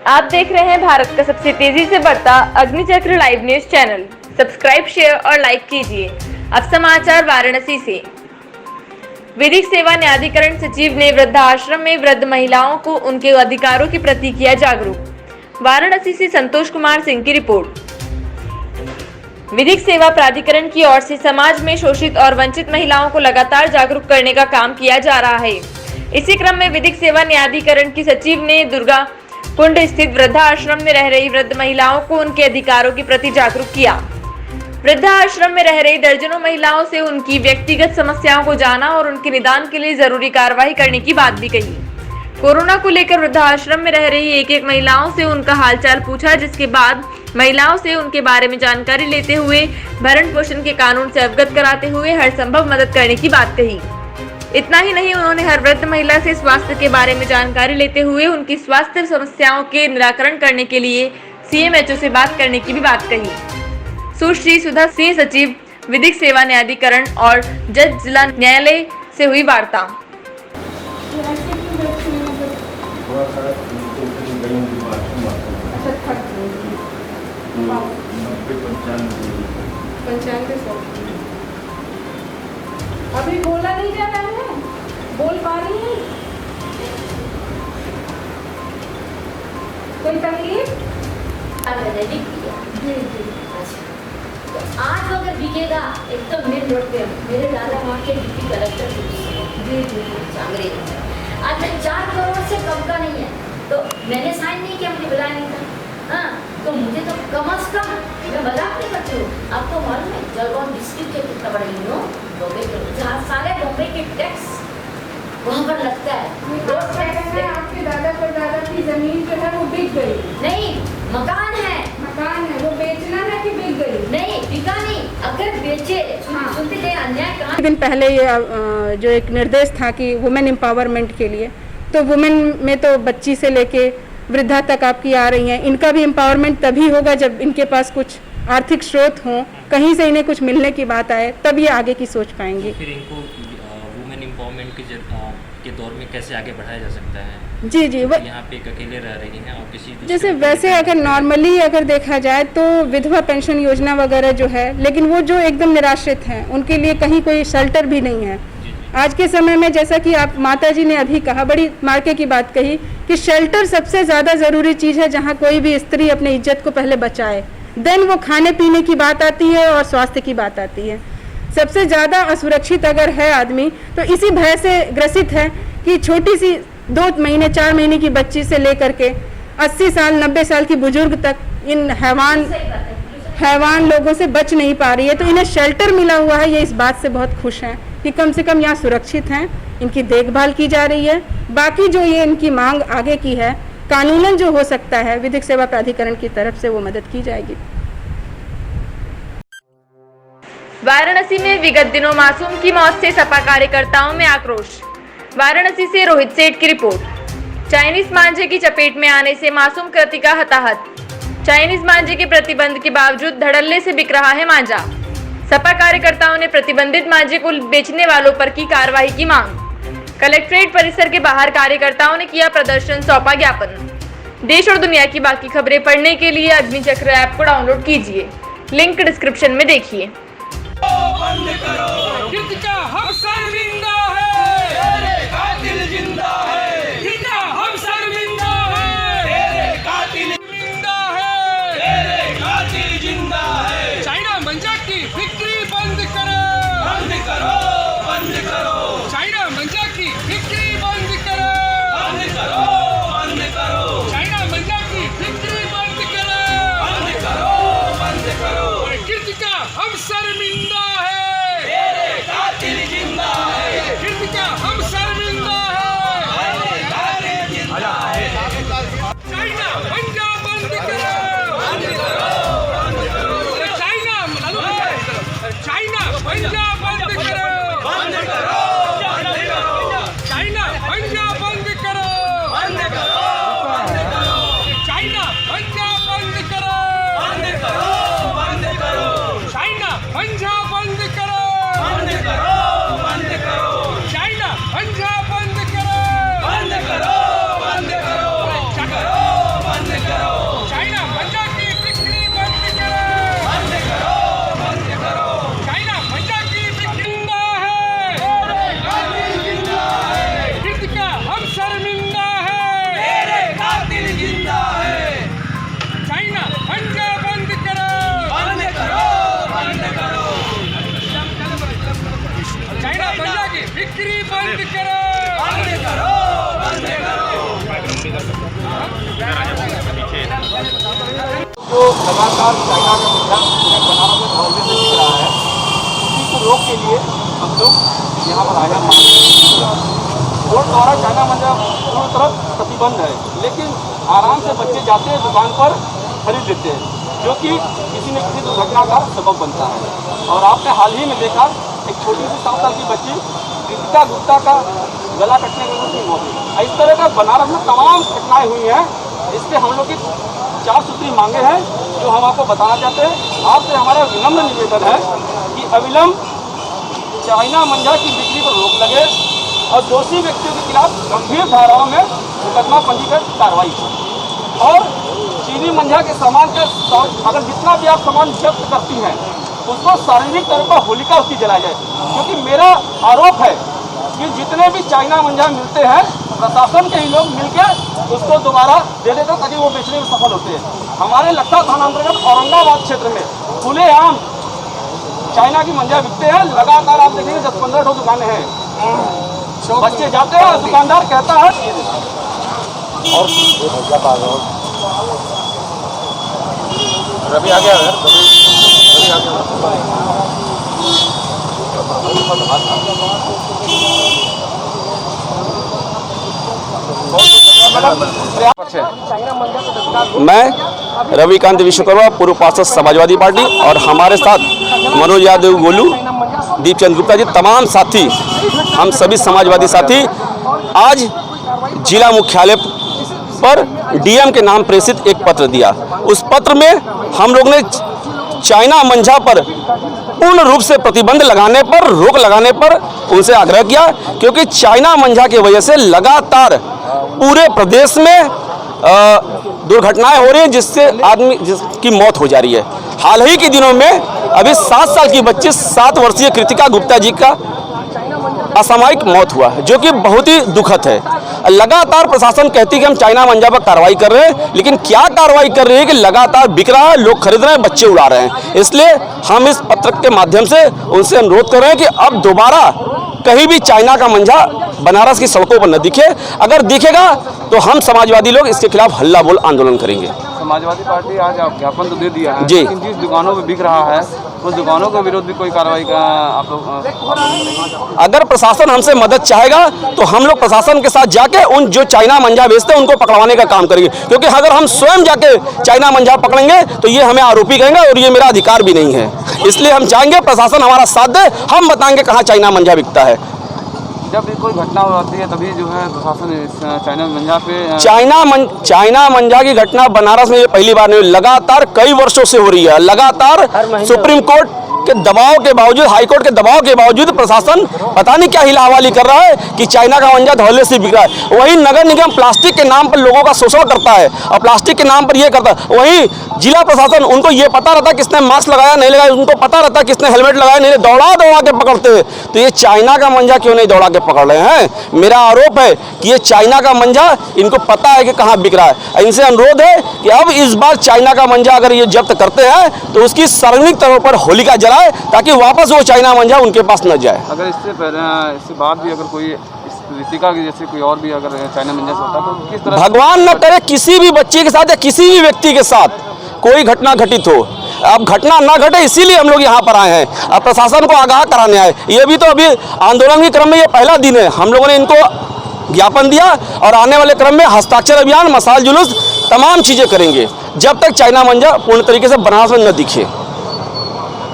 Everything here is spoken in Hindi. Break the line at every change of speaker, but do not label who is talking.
आप देख रहे हैं भारत का सबसे तेजी से बढ़ता Agnichakra live news channel. Subscribe, share और लाइक कीजिए। अब समाचार वाराणसी से। विधिक सेवा न्यायाधिकरण सचिव ने वृद्धाश्रम में वृद्ध महिलाओं को उनके अधिकारों के प्रति किया जागरूक। वाराणसी से संतोष कुमार सिंह की रिपोर्ट। विधिक सेवा प्राधिकरण की ओर से समाज में शोषित और वंचित महिलाओं को लगातार जागरूक करने का काम किया जा रहा है। इसी क्रम में विधिक सेवा न्यायाधिकरण की सचिव ने दुर्गा कुंड स्थित वृद्धाश्रम में रह रही वृद्ध महिलाओं को उनके अधिकारों के प्रति जागरूक किया। वृद्धाश्रम में रह रही दर्जनों महिलाओं से उनकी व्यक्तिगत समस्याओं को जाना और उनके निदान के लिए जरूरी कार्रवाई करने की बात भी कही। कोरोना को लेकर वृद्धाश्रम में रह रही एक महिलाओं से उनका हालचाल पूछा, जिसके बाद महिलाओं से उनके बारे में जानकारी लेते हुए भरण पोषण के कानून से अवगत कराते हुए हर संभव मदद करने की बात कही। इतना ही नहीं, उन्होंने हर वृद्ध महिला से स्वास्थ्य के बारे में जानकारी लेते हुए उनकी स्वास्थ्य समस्याओं के निराकरण करने के लिए CMHO से बात करने की भी बात कही। सुश्री सुधा सिंह, सचिव विधिक सेवा न्यायाधिकरण और जज जिला न्यायालय से हुई वार्ता।
अभी बोला नहीं जाता है, बोल पा रही है? कोई तकलीफ?
जी जी। अच्छा, तो आज अगर बिकेगा एक तो मेरे दादा माँ के डिप्टी कलेक्टर जी जी चांगरे, आज मैं 4 करोड़ से कम का नहीं है, तो मैंने साइन नहीं किया, मुझे बुलाया नहीं था। हाँ, तो मुझे तो कम से कम, मैं मजाक नहीं करती हूँ, आपको मालूम है जलगांव डिस्ट्रिक्ट के कितना बड़ा बॉम्बे के, जहाँ सारे बॉम्बे के टैक्स वहाँ पर लगता है। रोड टैक्स है।
आपके दादा परदादा की जमीन जो है वो बिक गई?
नहीं, मकान है,
वो बेचना है कि बिक गई?
नहीं, बिका नहीं। अगर बेचे, सुनते थे अन्याय कहाँ।
दिन पहले ये जो एक निर्देश था कि वुमेन एम्पावरमेंट के लिए, तो वुमेन में तो बच्ची से लेके वृद्धा तक आपकी आ रही हैं। इनका भी एम्पावरमेंट तभी होगा जब इनके पास कुछ आर्थिक स्रोत हों, कहीं से इन्हें कुछ मिलने की बात आए, तब ये आगे की सोच पाएंगे।
फिर इनको वुमेन एम्पावरमेंट के दौर में कैसे आगे बढ़ाया जा सकता है?
जी जी, वो
यहाँ पे अकेले रह रही हैं और किसी
जैसे वैसे अगर नॉर्मली अगर देखा जाए तो विधवा पेंशन योजना वगैरह जो है, लेकिन वो जो एकदम निराश्रित हैं उनके लिए कहीं कोई शेल्टर भी नहीं है आज के समय में। जैसा कि आप माता जी ने अभी कहा, बड़ी मार्के की बात कही कि शेल्टर सबसे ज़्यादा ज़रूरी चीज़ है, जहाँ कोई भी स्त्री अपनी इज्जत को पहले बचाए, देन वो खाने पीने की बात आती है और स्वास्थ्य की बात आती है। सबसे ज़्यादा असुरक्षित अगर है आदमी तो इसी भय से ग्रसित है कि छोटी सी 2 महीने 4 महीने की बच्ची से लेकर के 80 साल 90 साल की बुजुर्ग तक इन हैवान लोगों से बच नहीं पा रही है। तो इन्हें शेल्टर मिला हुआ है, ये इस बात से बहुत खुश हैं कि कम से कम यहाँ सुरक्षित हैं, इनकी देखभाल की जा रही है। बाकी जो ये इनकी मांग आगे की है, कानूनन जो हो सकता है विधिक सेवा प्राधिकरण की तरफ से वो मदद की जाएगी।
वाराणसी में विगत दिनों मासूम की मौत से सपा कार्यकर्ताओं में आक्रोश। वाराणसी से रोहित सेठ की रिपोर्ट। चाइनीज मांझे की चपेट में आने से मासूम कृतिका हताहत। चाइनीज मांझे के प्रतिबंध के बावजूद धड़ल्ले से बिक रहा है मांझा। सपा कार्यकर्ताओं ने प्रतिबंधित मांझे को बेचने वालों पर की कार्रवाई की मांग। कलेक्ट्रेट परिसर के बाहर कार्यकर्ताओं ने किया प्रदर्शन, सौंपा ज्ञापन। देश और दुनिया की बाकी खबरें पढ़ने के लिए अग्निचक्र ऐप को डाउनलोड कीजिए, लिंक डिस्क्रिप्शन में देखिए।
बंद करो, कृतिका हम शर्मिंदा है, तेरे कातिल जिंदा है, कृतिका हम शर्मिंदा है, तेरे कातिल जिंदा है, तेरे कातिल जिंदा है। चाइना मंजा की बिक्री बंद करो, बंद करो, बंद करो। चाइना मंजा की बिक्री बंद करो, बंद करो, बंद करो। चाइना मंजा की बिक्री बंद करो, बंद करो, बंद करो। कृतिका हम शर्मिंदा है, तेरे कातिल जिंदा है।
लगातार चाइना का मुद्दा बनारस में धौलने से दिख रहा है, इसी को रोक के लिए हम लोग यहाँ पर आया बोर्ड द्वारा चाइना मंजा पूरी तरफ प्रतिबंध है, लेकिन आराम से बच्चे जाते हैं दुकान पर खरीद लेते हैं, जो कि किसी न किसी दुर्घटना का सबब बनता है। और आपने हाल ही में देखा एक छोटी सी 7 साल की बच्ची कृतिका गुप्ता का गला कटने की उसकी मौत हुई। इस तरह का बनारस में तमाम घटनाएं हुई हैं। इस पर हम लोग की 4 सूत्री मांगे हैं जो हम आपको बताना चाहते हैं। आपसे हमारा विनम्र निवेदन है कि अविलंब चाइना मंजा की बिक्री पर रोक लगे और दोषी व्यक्तियों के खिलाफ गंभीर धाराओं में मुकदमा पंजीकृत कार्रवाई हो। और चीनी मंजा के सामान के अगर जितना भी आप सामान जब्त करती हैं उसको सार्वजनिक तौर पर होलिका उसकी जलाई जाए, क्योंकि मेरा आरोप है कि जितने भी चाइना मंजा मिलते हैं प्रशासन के ही लोग मिलकर उसको दोबारा दे देते हैं ताकि वो बेचने में सफल होते हैं। हमारे लखनऊ थाना अंतर्गत औरंगाबाद क्षेत्र में खुलेआम चाइना की मंजा बिकते हैं। लगातार आप देखेंगे 10-15 दुकानें हैं, बच्चे जाते हैं, दुकानदार कहता है और रवि आ गया है, रवि आ गया। मैं रविकांत विश्वकर्मा, पूर्व पार्षद समाजवादी पार्टी, और हमारे साथ मनोज यादव, गोलू, दीपचंद गुप्ता जी, तमाम साथी, हम सभी समाजवादी साथी आज जिला मुख्यालय पर डीएम के नाम प्रेषित एक पत्र दिया। उस पत्र में हम लोग ने चाइना मंजा पर पूर्ण रूप से प्रतिबंध लगाने पर, रोक लगाने पर उनसे आग्रह किया, क्योंकि चाइना मंजा की वजह से लगातार पूरे प्रदेश में दुर्घटनाएं हो रही हैं जिसकी मौत हो जा रही है। हाल ही के दिनों में अभी 7 साल की बच्ची 7 वर्षीय कृतिका गुप्ता जी का असामयिक मौत हुआ है, जो कि बहुत ही दुखद है। लगातार प्रशासन कहती है कि हम चाइना मंजा पर कार्रवाई कर रहे हैं, लेकिन क्या कार्रवाई कर रही है कि लगातार बिक रहा है, लोग खरीद रहे हैं, बच्चे उड़ा रहे हैं। इसलिए हम इस पत्र के माध्यम से उनसे अनुरोध कर रहे हैं कि अब दोबारा कहीं भी चाइना का मंजा बनारस की सड़कों पर न दिखे। अगर दिखेगा तो हम समाजवादी लोग इसके खिलाफ हल्ला बोल आंदोलन करेंगे। समाजवादी पार्टी आज ज्ञापन तो दे दिया है,
जी,
लेकिन जिस दुकानों में बिक रहा है उस दुकानों के विरोध भी कोई कार्रवाई का आप लोग
अगर प्रशासन हमसे मदद चाहेगा तो हम लोग प्रशासन के साथ जाके उन जो चाइना मंजा बेचते हैं उनको पकड़वाने का काम करेंगे, क्योंकि अगर हम स्वयं जाके चाइना मंजा पकड़ेंगे तो ये हमें आरोपी कहेंगे और ये मेरा अधिकार भी नहीं है। इसलिए हम चाहेंगे प्रशासन हमारा साथ दे, हम बताएंगे कहाँ चाइना मंजा बिकता है।
जब भी कोई घटना होती है तभी जो है प्रशासन चाइना मंजा पे
चाइना मंजा की घटना बनारस में ये पहली बार नहीं, लगातार कई वर्षों से हो रही है। लगातार सुप्रीम कोर्ट के दबाव के बावजूद, हाई कोर्ट के दबाव के बावजूद प्रशासन पता नहीं क्या हिलाहवाली कर रहा है कि चाइना का मंजा धौले से बिक रहा है। वहीं नगर निगम प्लास्टिक के नाम पर लोगों का शोषण करता है और प्लास्टिक के नाम पर ये करता है। वहीं जिला प्रशासन, उनको ये पता रहता है किसने मास्क लगाया नहीं लगाया, उनको पता रहता है किसने हेलमेट लगाया नहीं, दौड़ा के पकड़ते हैं। तो ये चाइना का मंजा क्यों नहीं दौड़ा के पकड़ रहे हैं? मेरा आरोप है कि ये चाइना का मंजा इनको पता है कि कहाँ बिक रहा है। इनसे अनुरोध है कि अब इस बार चाइना का मंजा अगर ये जब्त करते हैं तो उसकी सार्वजनिक तौर पर होलिका जलाए ताकि वापस वो चाइना मंजा उनके पास न जाए।
अगर इससे बाद भी अगर कोई कृतिका की जैसे कोई और भी अगर चाइना मंजा से होता तो किस तरह,
भगवान न करे किसी भी बच्चे के साथ या किसी भी व्यक्ति के साथ कोई घटना घटित हो। अब घटना ना घटे इसीलिए हम लोग यहाँ पर आए हैं, अब प्रशासन को आगाह कराने आए। ये भी तो अभी आंदोलन के क्रम में ये पहला दिन है। हम लोगों ने इनको ज्ञापन दिया और आने वाले क्रम में हस्ताक्षर अभियान, मसाल जुलूस, तमाम चीज़ें करेंगे जब तक चाइना मंजा पूर्ण तरीके से बनारस में न दिखे।